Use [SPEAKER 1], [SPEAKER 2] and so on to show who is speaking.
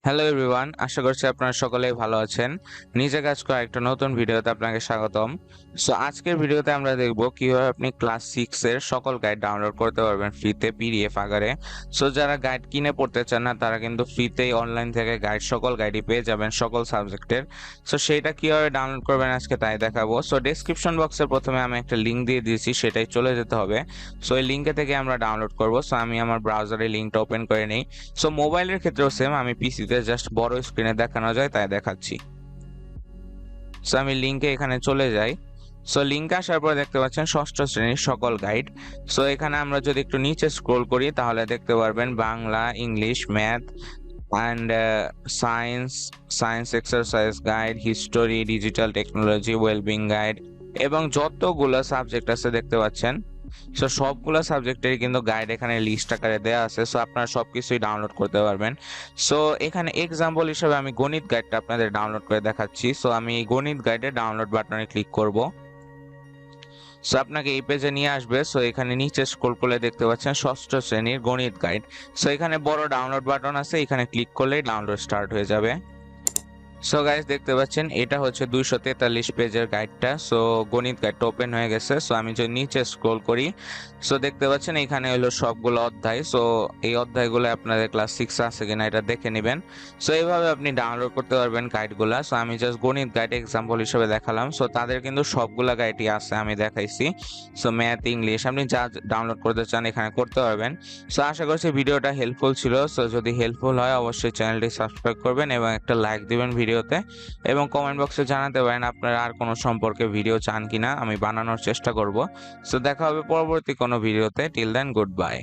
[SPEAKER 1] Hello everyone, আশা করছি আপনারা সকলেই ভালো আছেন। নিজে কাজ করা একটা নতুন ভিডিওতে আপনাকে স্বাগতম। সো আজকের ভিডিওতে আমরা দেখব কিভাবে আপনি ক্লাস 6 এর সকল গাইড ডাউনলোড করতে পারবেন ফ্রিতে পিডিএফ আকারে। সো যারা গাইড কিনে পড়তে চান না তারা কিন্তু ফ্রিতেই অনলাইন থেকে সকল গাইডই পেয়ে যাবেন সকল সাবজেক্টের। সো সেইটা কিভাবে ডাউনলোড করবেন আজকে তাই দেখাবো। সো ডেসক্রিপশন বক্সে প্রথমে আমি একটা লিংক দিয়ে দিয়েছি, সেটাই চলে যেতে হবে। সো এই লিংকে থেকে আমরা ডাউনলোড করব। সো আমি আমার ব্রাউজারে লিংকটা ওপেন করে নিই। সো মোবাইলের ক্ষেত্রেও সেম, আমি পিসিতে জাস্ট বড় স্ক্রিনে দেখানো যায় তাই দেখাচ্ছি। সো আমি লিংকে এখানে চলে যাই। সো লিংকে আসার পর দেখতে পাচ্ছেন ষষ্ঠ শ্রেণীর সকল গাইড। সো এখানে আমরা যদি একটু নিচে স্ক্রোল করি তাহলে দেখতে পারবেন Bangla, English, math and science, science exercise guide, history, digital technology, wellbeing guide এবং যতগুলো সাবজেক্ট আছে দেখতে পাচ্ছেন। সো সবগুলো সাবজেক্টের কিন্তু গাইড এখানে লিস্ট আকারে দেওয়া আছে। সো আপনারা সবকিছুই ডাউনলোড করতে পারবেন। সো এখানে এক্সাম্পল হিসেবে আমি গণিত গাইডটা আপনাদের ডাউনলোড করে দেখাচ্ছি। সো আমি এই গণিত গাইডে ডাউনলোড বাটনে ক্লিক করব। সো আপনাকে এই পেজে নিয়ে আসবে। সো এখানে নিচে স্ক্রল করলে দেখতে পাচ্ছেন ষষ্ঠ শ্রেণীর গণিত গাইড। সো এখানে বড় ডাউনলোড বাটন আছে, এখানে ক্লিক করলেই ডাউনলোড স্টার্ট হয়ে যাবে। সো গাইস দেখতে পাচ্ছেন এটা হচ্ছে 243 পেজের গাইডটা। সো গণিত গাইডটা ওপেন হয়ে গেছে। সো আমি যদি নিচে স্ক্রল করি, সো দেখতে পাচ্ছেন এখানে হলো সবগুলো অধ্যায়। সো এই অধ্যায়গুলো আপনাদের ক্লাস 6 আছে কিনা এটা দেখে নেবেন। সো এইভাবে আপনি ডাউনলোড করতে পারবেন গাইডগুলা। সো আমি জাস্ট গণিত গাইড এক্সাম্পল হিসেবে দেখালাম। সো তাদের কিন্তু সবগুলা গাইডই আছে, আমি দেখাইছি। সো ম্যাথ, ইংলিশ আপনি যা ডাউনলোড করতে চান এখানে করতে পারবেন। সো আশা করছি ভিডিওটা হেল্পফুল ছিল। সো যদি হেল্পফুল হয় অবশ্যই চ্যানেলটি সাবস্ক্রাইব করবেন এবং একটা লাইক দিবেন ভিডিওতে, এবং কমেন্ট বক্সে জানাতে পারেন আপনারা আর কোনো সম্পর্কে ভিডিও চান কিনা, আমি বানানোর চেষ্টা করব। সো দেখা হবে পরবর্তী কোনো ভিডিওতে। Till then, good bye.